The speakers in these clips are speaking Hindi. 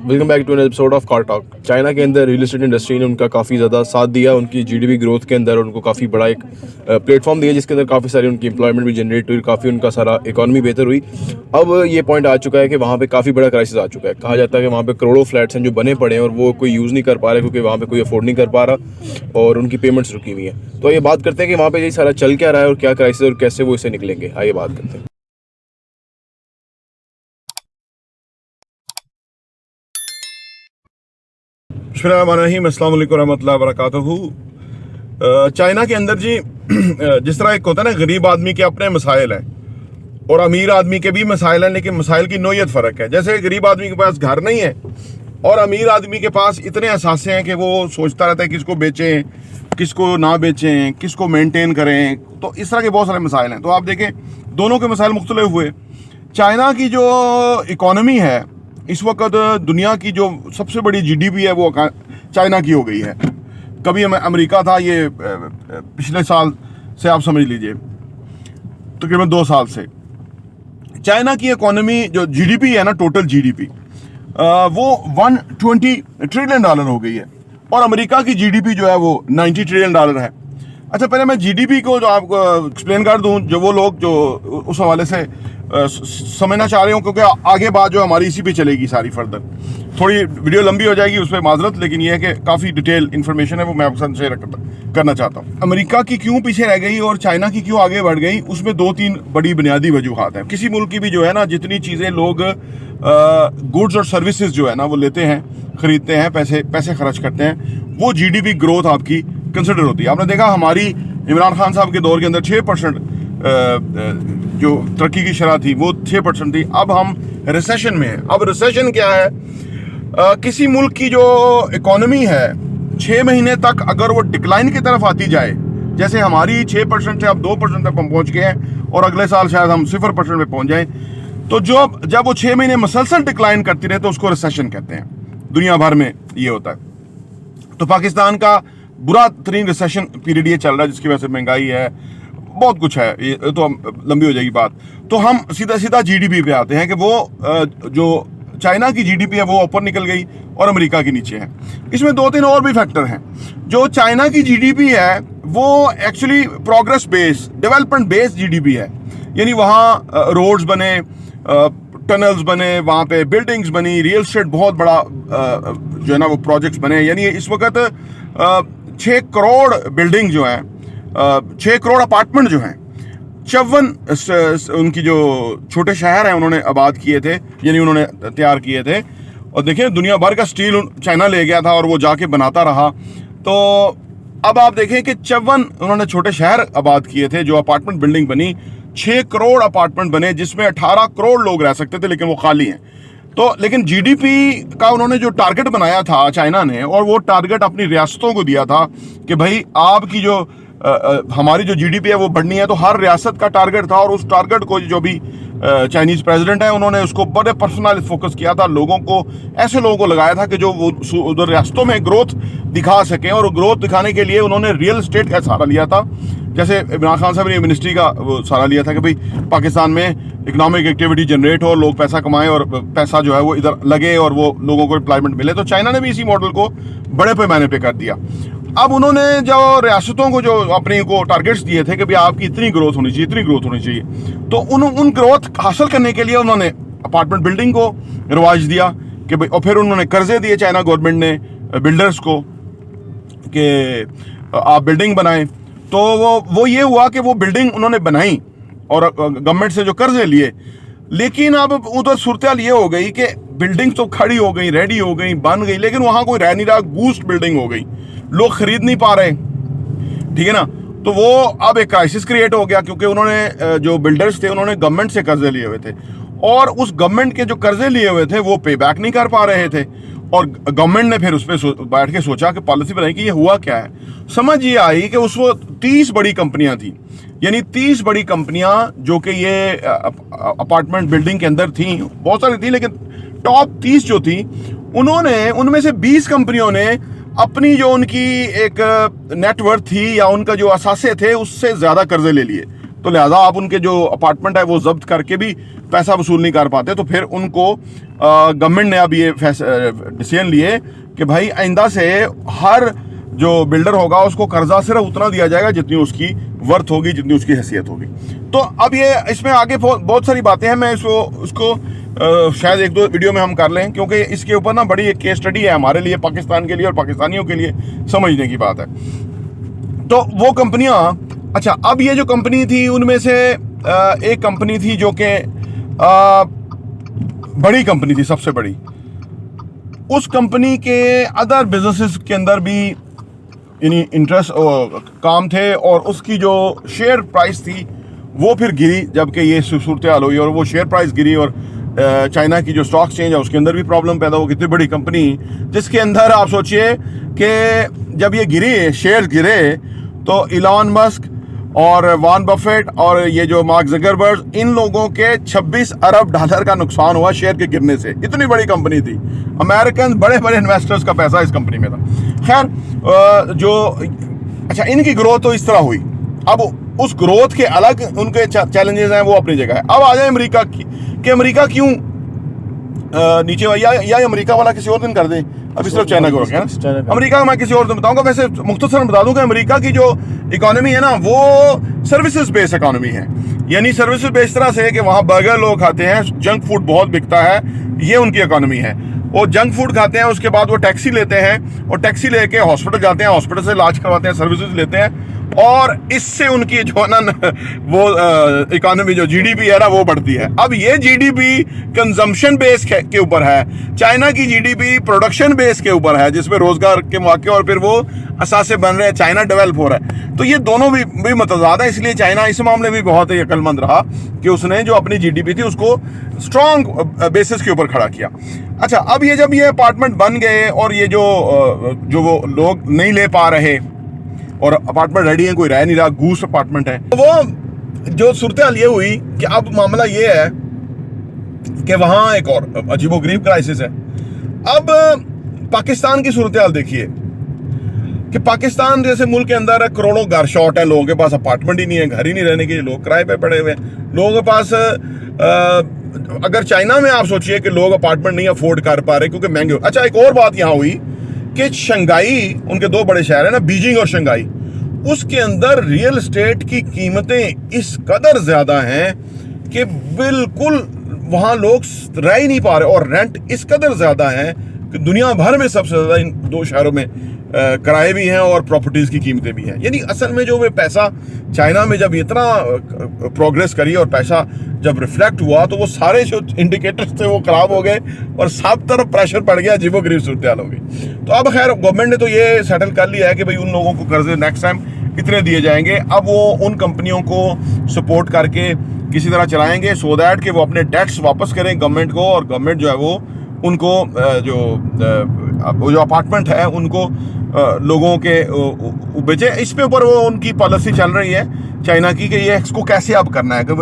Welcome back to an episode of car talk. China के अंदर रियल एस्टेट इंडस्ट्री ने उनका काफ़ी ज़्यादा साथ दिया, उनकी जीडीपी ग्रोथ के अंदर उनको काफ़ी बड़ा एक प्लेटफॉर्म दिया जिसके अंदर काफ़ी सारी उनकी एम्प्लॉयमेंट भी जनरेट हुई, काफ़ी उनका सारा इकॉनमी बेहतर हुई। अब ये पॉइंट आ चुका है कि वहाँ पे काफ़ी बड़ा क्राइसिस आ चुका है। कहा जाता है कि वहाँ पे करोड़ों फ्लैट्स हैं जो बने पड़े हैं और वो कोई यूज़ नहीं कर पा रहे क्योंकि वहाँ पे कोई अफोर्ड नहीं कर पा रहा और उनकी पेमेंट्स रुकी हुई हैं। तो ये बात करते हैं कि वहाँ पे ये सारा चल क्या रहा है और क्या क्राइसिस और कैसे वो इससे निकलेंगे। आइए बात करते हैं। बिस्मिल्लाहिर्रहमानिर्रहीम, अस्सलाम वालेकुम रहमतुल्लाहि व बरकातहू। चाइना के अंदर जी जिस तरह एक होता है ना, गरीब आदमी के अपने मसाइल हैं और अमीर आदमी के भी मसाइल हैं, लेकिन मसाइल की नोयत फ़र्क है। जैसे गरीब आदमी के पास घर नहीं है और अमीर आदमी के पास इतने असासे हैं कि वो सोचता रहता है किसको बेचें, किसको ना बेचें, किसको मेनटेन करें। तो इस तरह के बहुत सारे मसाइल हैं। तो आप देखें दोनों के मसाइल मुख्तलिफ हुए। चाइना की जो इकॉनमी है इस वक्त दुनिया की जो सबसे बड़ी जीडीपी है वो चाइना की हो गई है। कभी अमेरिका था, ये पिछले साल से आप समझ लीजिए तकरीबन 2 साल से चाइना की इकॉनमी जो जीडीपी है ना, टोटल जीडीपी वो 120 ट्रिलियन डॉलर हो गई है और अमेरिका की जीडीपी जो है वो 90 ट्रिलियन डॉलर है। अच्छा, पहले मैं जीडीपी को जो आपको एक्सप्लेन कर दूं, जो वो लोग जो उस हवाले से समझना चाह रहे हो, क्योंकि आगे बात जो हमारी इसी पे चलेगी सारी फर्दर। थोड़ी वीडियो लंबी हो जाएगी, उस पर माजरत, लेकिन ये है कि काफ़ी डिटेल इन्फॉर्मेशन है वो मैं आपके साथ शेयर करना चाहता हूँ। अमेरिका की क्यों पीछे रह गई और चाइना की क्यों आगे बढ़ गई, उसमें 2-3 बड़ी बुनियादी वजूहात हैं। किसी मुल्क की भी जो है ना, जितनी चीज़ें लोग गुड्स और सर्विसेज जो है ना वो लेते हैं, खरीदते हैं, पैसे खर्च करते हैं, वो जीडीपी ग्रोथ आपकी कंसिडर होती है। आपने देखा हमारी इमरान खान साहब के दौर के अंदर 6% जो तरक्की की शरह थी वो 6% थी। अब हम रिसेशन में हैं। अब रिसेशन क्या है? किसी मुल्क की जो इकॉनमी है 6 महीने तक अगर वो डिक्लाइन की तरफ आती जाए, जैसे हमारी 6% से अब 2% तक हम पहुंच गए हैं और अगले साल शायद हम 0% पे पहुंच जाएं, तो जब वो 6 महीने मसलसल डिक्लाइन करती रहे तो उसको रिसेशन कहते हैं। दुनिया भर में ये होता है। तो पाकिस्तान का बुरा तरीन रिसेशन पीरियड ये चल रहा है, जिसकी वजह से महंगाई है, बहुत कुछ है, ये तो लंबी हो जाएगी बात। तो हम सीधा जीडीपी पे आते हैं कि वो जो चाइना की जीडीपी है वो ऊपर निकल गई और अमेरिका के नीचे है। इसमें 2-3 और भी फैक्टर हैं। जो चाइना की जीडीपी है वो actually progress based, development based GDP है। यानी वहाँ रोड्स बने, टनल्स बने, वहाँ पे बिल्डिंग्स बनी, रियल एस्टेट बहुत बड़ा जो है ना वो प्रोजेक्ट्स बने। यानी इस वक्त 6 करोड़ बिल्डिंग जो हैं, 6 करोड़ अपार्टमेंट जो हैं, 54 उनकी जो छोटे शहर हैं उन्होंने आबाद किए थे, यानी उन्होंने तैयार किए थे। और देखिए दुनिया भर का स्टील चाइना ले गया था और वो जाके बनाता रहा। तो अब आप देखें कि 54 उन्होंने छोटे शहर आबाद किए थे, जो अपार्टमेंट बिल्डिंग बनी, 6 करोड़ अपार्टमेंट बने जिसमें 18 करोड़ लोग रह सकते थे, लेकिन वो खाली हैं। तो लेकिन जीडीपी का उन्होंने जो टारगेट बनाया था चाइना ने, और वो टारगेट अपनी रियासतों को दिया था कि भाई आपकी जो हमारी जो जीडीपी है वो बढ़नी है। तो हर रियासत का टारगेट था और उस टारगेट को जो भी चाइनीज प्रेसिडेंट है उन्होंने उसको बड़े पर्सनल फोकस किया था। लोगों को, ऐसे लोगों को लगाया था कि जो वो उधर रियासतों में ग्रोथ दिखा सकें, और ग्रोथ दिखाने के लिए उन्होंने रियल एस्टेट का सहारा लिया था। जैसे इमरान खान साहब ने मिनिस्ट्री का वो सहारा लिया था कि भाई पाकिस्तान में इकोनॉमिक एक्टिविटी जनरेट हो, लोग पैसा कमाएं और पैसा जो है वो इधर लगे और वो लोगों को एम्प्लॉयमेंट मिले। तो चाइना ने भी इसी मॉडल को बड़े पैमाने पे कर दिया। अब उन्होंने जो रियासतों को जो अपने को टारगेट्स दिए थे कि भाई आपकी इतनी ग्रोथ होनी चाहिए, इतनी ग्रोथ होनी चाहिए, तो उन ग्रोथ हासिल करने के लिए उन्होंने अपार्टमेंट बिल्डिंग को रिवाज दिया कि भाई, और फिर उन्होंने कर्जे दिए चाइना गवर्नमेंट ने बिल्डर्स को कि आप बिल्डिंग बनाएं। तो वो ये हुआ कि वो बिल्डिंग उन्होंने बनाई और गवर्नमेंट से जो कर्जे लिए, लेकिन अब उधर सूरत ये हो गई कि बिल्डिंग तो खड़ी हो गई, रेडी हो गई, बन गई, लेकिन वहाँ कोई रह नहीं रहा, गूस्ट बिल्डिंग हो गई, लोग खरीद नहीं पा रहे, ठीक है ना। तो वो अब एक क्राइसिस क्रिएट हो गया, क्योंकि उन्होंने जो बिल्डर्स थे उन्होंने गवर्नमेंट से कर्जे लिए हुए थे और उस गवर्नमेंट के जो कर्जे लिए हुए थे वो पे बैक नहीं कर पा रहे थे। और गवर्नमेंट ने फिर उस पर बैठ के सोचा कि पॉलिसी बनाई कि ये हुआ क्या है। समझ ये आई कि उस वक्त 30 बड़ी कंपनियां थी, यानी 30 बड़ी कंपनियां जो कि ये अपार्टमेंट बिल्डिंग के अंदर थी, बहुत सारी थी, लेकिन टॉप 30 जो थी उन्होंने, उनमें से 20 कंपनियों ने अपनी जो उनकी एक नेटवर्थ थी या उनका जो असासे थे उससे ज़्यादा कर्जे ले लिए तो लिहाजा आप उनके जो अपार्टमेंट है वो जब्त करके भी पैसा वसूल नहीं कर पाते। तो फिर उनको गवर्नमेंट ने अब ये डिसीजन लिए कि भाई आइंदा से हर जो बिल्डर होगा उसको कर्जा सिर्फ उतना दिया जाएगा जितनी उसकी वर्थ होगी, जितनी उसकी हैसियत होगी। तो अब ये इसमें आगे बहुत सारी बातें हैं, मैं उसको शायद एक दो वीडियो में हम कर लें, क्योंकि इसके ऊपर ना बड़ी एक केस स्टडी है हमारे लिए, पाकिस्तान के लिए और पाकिस्तानियों के लिए समझने की बात है। तो वो कंपनियां, अच्छा अब ये जो कंपनी थी उनमें से एक कंपनी थी जो कि बड़ी कंपनी थी, सबसे बड़ी। उस कंपनी के अदर बिजनेसेस के अंदर भी यानी इंटरेस्ट काम थे, और उसकी जो शेयर प्राइस थी वो फिर गिरी जबकि ये सूरत हाल हुई, और वो शेयर प्राइस गिरी, और चाइना की जो स्टॉक एक्सचेंज है उसके अंदर भी प्रॉब्लम पैदा हो। कितनी बड़ी कंपनी जिसके अंदर आप सोचिए कि जब ये गिरी, शेयर गिरे, तो इलॉन मस्क और वॉरेन बफेट और ये जो मार्क ज़करबर्ग, इन लोगों के 26 अरब डॉलर का नुकसान हुआ शेयर के गिरने से। इतनी बड़ी कंपनी थी, अमेरिकन बड़े बड़े इन्वेस्टर्स का पैसा इस कंपनी में था। खैर जो अच्छा इनकी ग्रोथ तो इस तरह हुई। अब उस ग्रोथ के अलग उनके चैलेंजेस हैं, वो अपनी जगह है। अब आ जाए अमेरिका की, कि अमेरिका क्यों नीचे या अमेरिका वाला किसी और दिन कर दे, अभी सिर्फ चाइना को रखें ना। अमेरिका मैं किसी और दिन बताऊंगा। वैसे मुख्तसर बता दूं कि अमेरिका की जो इकोनॉमी है ना वो सर्विसेज बेस्ड इकोनॉमी है, यानी सर्विसेज बेस्ड तरह से कि वहाँ बर्गर लोग खाते हैं, जंक फूड बहुत बिकता है, ये उनकी इकोनॉमी है। वो जंक फूड खाते हैं, उसके बाद वो टैक्सी लेते हैं, और टैक्सी लेके हॉस्पिटल जाते हैं, हॉस्पिटल से इलाज करवाते हैं, सर्विसेज लेते हैं, और इससे उनकी जो है ना वो इकोनॉमी जो जीडीपी है ना वो बढ़ती है। अब ये जीडीपी कंजम्पशन बेस के ऊपर है, चाइना की जीडीपी प्रोडक्शन बेस के ऊपर है, जिसमें रोजगार के मौके और फिर वो असासे बन रहे हैं, चाइना डेवलप हो रहा है। तो ये दोनों भी मतजाद है, इसलिए चाइना इस मामले में बहुत ही अक्लमंद रहा कि उसने जो अपनी जीडीपी थी उसको स्ट्रॉन्ग बेसिस के ऊपर खड़ा किया। अच्छा अब ये जब ये अपार्टमेंट बन गए और ये जो वो लोग नहीं ले पा रहे और अपार्टमेंट रेडी है, कोई रह नहीं रहा, गूस अपार्टमेंट है, तो वो जो सूरत हाल ये हुई कि अब मामला ये है कि वहां एक और अजीबोगरीब क्राइसिस है। अब पाकिस्तान की सूरत हाल देखिए कि पाकिस्तान जैसे मुल्क के अंदर करोड़ों घर शॉर्ट है, लोगों के पास अपार्टमेंट ही नहीं है, घर ही नहीं रहने के लिए, लोग किराए पे पड़े हुए हैं, लोगों के पास अगर चाइना में आप सोचिए कि लोग अपार्टमेंट नहीं अफोर्ड कर पा रहे क्योंकि महंगे हो। अच्छा एक और बात यहाँ हुई कि शंघाई, उनके दो बड़े शहर है ना, बीजिंग और शंघाई, उसके अंदर रियल एस्टेट की कीमतें इस कदर ज्यादा हैं कि बिल्कुल वहां लोग रह ही नहीं पा रहे, और रेंट इस कदर ज्यादा है कि दुनिया भर में सबसे ज्यादा इन दो शहरों में किराए भी हैं और प्रॉपर्टीज की कीमतें भी हैं। यानी असल में जो वे पैसा चाइना में जब इतना प्रोग्रेस करी और पैसा जब रिफ्लेक्ट हुआ तो वो सारे जो इंडिकेटर्स थे वो खराब हो गए और सब तरफ प्रेशर पड़ गया, अजीबोगरीब सूरत हाल हो गई। तो अब खैर गवर्नमेंट ने तो ये सेटल कर लिया है कि भाई उन लोगों को कर्जे नेक्स्ट टाइम इतने दिए जाएंगे। अब वो उन कंपनियों को सपोर्ट करके किसी तरह चलाएंगे सो दैट कि वो अपने टैक्स वापस करें गवर्नमेंट को, और गवर्नमेंट जो है वो उनको जो अपार्टमेंट है उनको लोगों के बेचे। इसके ऊपर वो उनकी पॉलिसी चल रही है चाइना की कि ये इसको कैसे अब करना है कि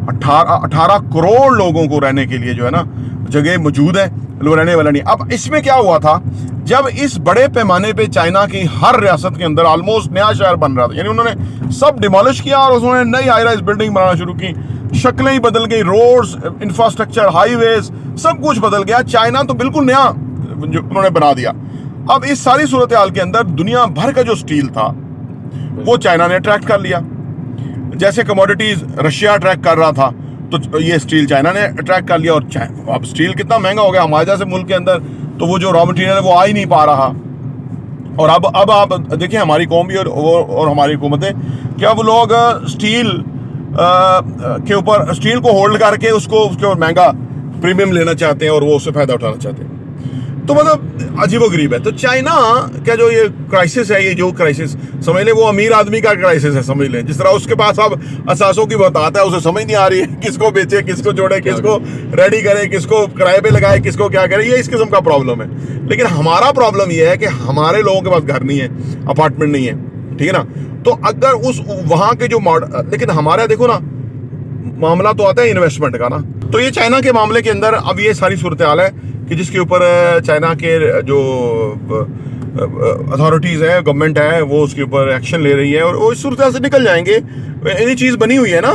18 करोड़ लोगों को रहने के लिए जो है ना जगह मौजूद है, लोग रहने वाला नहीं। अब इसमें क्या हुआ था, जब इस बड़े पैमाने पे चाइना की हर रियासत के अंदर ऑलमोस्ट नया शहर बन रहा था, यानी उन्होंने सब डिमोलिश किया और उन्होंने नई हाई राइज बिल्डिंग बनाना शुरू की, शक्लें ही बदल गई, रोड्स, इंफ्रास्ट्रक्चर, हाईवेज, सब कुछ बदल गया। चाइना तो बिल्कुल नया उन्होंने बना दिया। अब इस सारी सूरत हाल के अंदर दुनिया भर का जो स्टील था वो चाइना ने अट्रैक्ट कर लिया। जैसे कमोडिटीज रशिया अट्रैक्ट कर रहा था तो ये स्टील चाइना ने अट्रैक्ट कर लिया, और अब स्टील कितना महंगा हो गया हमारे जैसे मुल्क के अंदर, तो वो जो रॉ मटेरियल है वो आ ही नहीं पा रहा। और अब आप देखिए हमारी कौम भी और हमारी हुकूमतें क्या वो लोग स्टील के ऊपर स्टील को होल्ड करके उसके ऊपर महंगा प्रीमियम लेना चाहते हैं और वो उससे फायदा उठाना चाहते हैं। तो मतलब अजीबोगरीब है। तो चाइना का जो ये क्राइसिस है, ये जो क्राइसिस समझ लें वो अमीर आदमी का क्राइसिस है समझ लें। जिस तरह उसके पास अब असासों की बताता है, उसे समझ नहीं आ रही है किसको बेचे, किसको जोड़े, किसको रेडी करे, किसको किराए पे लगाए, किसको क्या करे, ये इस किस्म का प्रॉब्लम है। लेकिन हमारा प्रॉब्लम ये है कि हमारे लोगों के पास घर नहीं है, अपार्टमेंट नहीं है, ठीक है ना। तो अगर उस वहाँ के जो लेकिन हमारे देखो ना मामला तो आता है इन्वेस्टमेंट का ना। तो ये चाइना के मामले के अंदर अब ये सारी सूरत हाल है कि जिसके ऊपर चाइना के जो अथॉरिटीज़ है, गवर्नमेंट है, वो उसके ऊपर एक्शन ले रही है और वो इस सूरत से निकल जाएंगे। इतनी चीज़ बनी हुई है ना,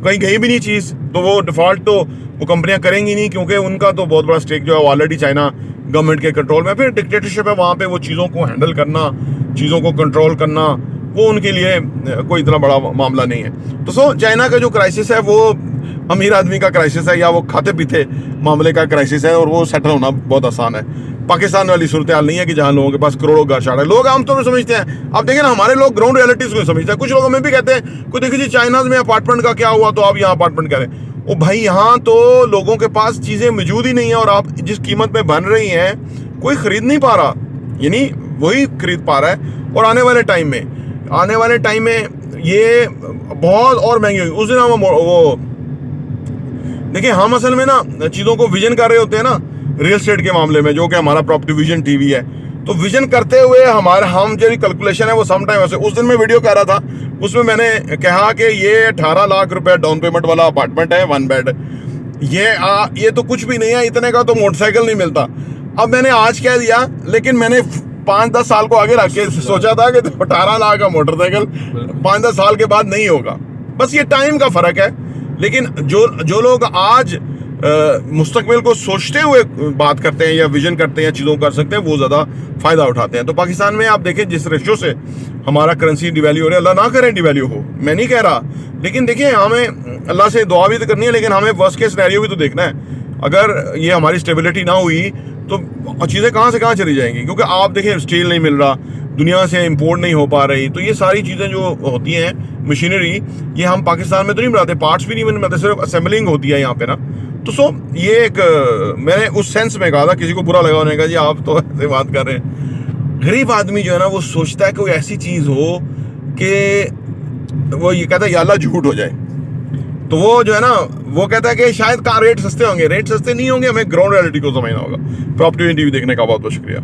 कहीं गई भी नहीं चीज़, तो वो डिफ़ॉल्ट तो वो कंपनियां करेंगी नहीं, क्योंकि उनका तो बहुत बड़ा स्टेक जो है ऑलरेडी चाइना गवर्नमेंट के कंट्रोल में। फिर डिक्टेटरशिप है वहाँ पे, वो चीज़ों को हैंडल करना, चीज़ों को कंट्रोल करना, वो उनके लिए कोई इतना बड़ा मामला नहीं है। तो चाइना का जो क्राइसिस है वो अमीर आदमी का क्राइसिस है, या वो खाते पीते मामले का क्राइसिस है, और वो सेटल होना बहुत आसान है। पाकिस्तान वाली सूरत हाल नहीं है कि जहाँ लोगों के पास करोड़ों घर शाड़ है। लोग आमतौर पर समझते हैं, आप देखें ना, हमारे लोग ग्राउंड रियलिटीज को समझते हैं। कुछ लोग हमें भी कहते हैं, कोई देखिए जी चाइना में अपार्टमेंट का क्या हुआ, तो आप यहाँ अपार्टमेंट कह रहे हैं। ओ भाई, यहाँ तो लोगों के पास चीज़ें मौजूद ही नहीं है, और आप जिस कीमत में बन रही हैं कोई खरीद नहीं पा रहा, यानी वही खरीद पा रहा है। और आने वाले टाइम में ये बहुत और महंगी हुई। उस दिन हम वो देखिए, हम असल में ना चीज़ों को विजन कर रहे होते हैं ना, रियल एस्टेट के मामले में, जो कि हमारा प्रॉपर्टी विजन टीवी है। तो विजन करते हुए हम जो कैलकुलेशन है वो सम टाइम ऐसे, उस दिन मैं वीडियो कर रहा था, उसमें मैंने कहा कि ये 18 लाख रुपए डाउन पेमेंट वाला अपार्टमेंट है, 1 बेड, ये तो कुछ भी नहीं है, इतने का तो मोटरसाइकिल नहीं मिलता। अब मैंने आज कह दिया, लेकिन मैंने 5-10 साल को आगे रख के सोचा था कि 18 लाख का मोटरसाइकिल 5-10 साल के बाद नहीं होगा। बस ये टाइम का फर्क है। लेकिन जो लोग आज मुस्तकबिल को सोचते हुए बात करते हैं या विजन करते हैं, चीज़ों को कर सकते हैं, वो ज़्यादा फ़ायदा उठाते हैं। तो पाकिस्तान में आप देखें जिस रेशो से हमारा करेंसी डिवैल्यू हो रहा है, अल्लाह ना करें डिवैल्यू हो, मैं नहीं कह रहा, लेकिन देखिए हमें अल्लाह से दुआ भी तो करनी है, लेकिन हमें वर्स्ट केस सिनेरियो भी तो देखना है। अगर ये हमारी स्टेबिलिटी ना हुई तो चीज़ें कहाँ से कहाँ चली जाएंगी, क्योंकि आप देखिए स्टील नहीं मिल रहा, दुनिया से इंपोर्ट नहीं हो पा रही। तो ये सारी चीज़ें जो होती हैं, मशीनरी, ये हम पाकिस्तान में तो नहीं बनाते, पार्ट्स भी नहीं बनाते, सिर्फ असेंबलिंग होती है यहाँ पे ना। तो ये एक मैंने उस सेंस में कहा था, किसी को बुरा लगा होने का, जी आप तो ऐसे बात कर रहे हैं। गरीब आदमी जो है ना, वो सोचता है कि कोई ऐसी चीज़ हो कि वो ये कहता है या अल्लाह झूठ हो जाए। तो वो जो है ना, वो कहता है कि शायद रेट सस्ते होंगे, रेट सस्ते नहीं होंगे, हमें ग्राउंड रियलिटी को समझना होगा। प्रॉपर्टी टीवी देखने का बहुत बहुत शुक्रिया।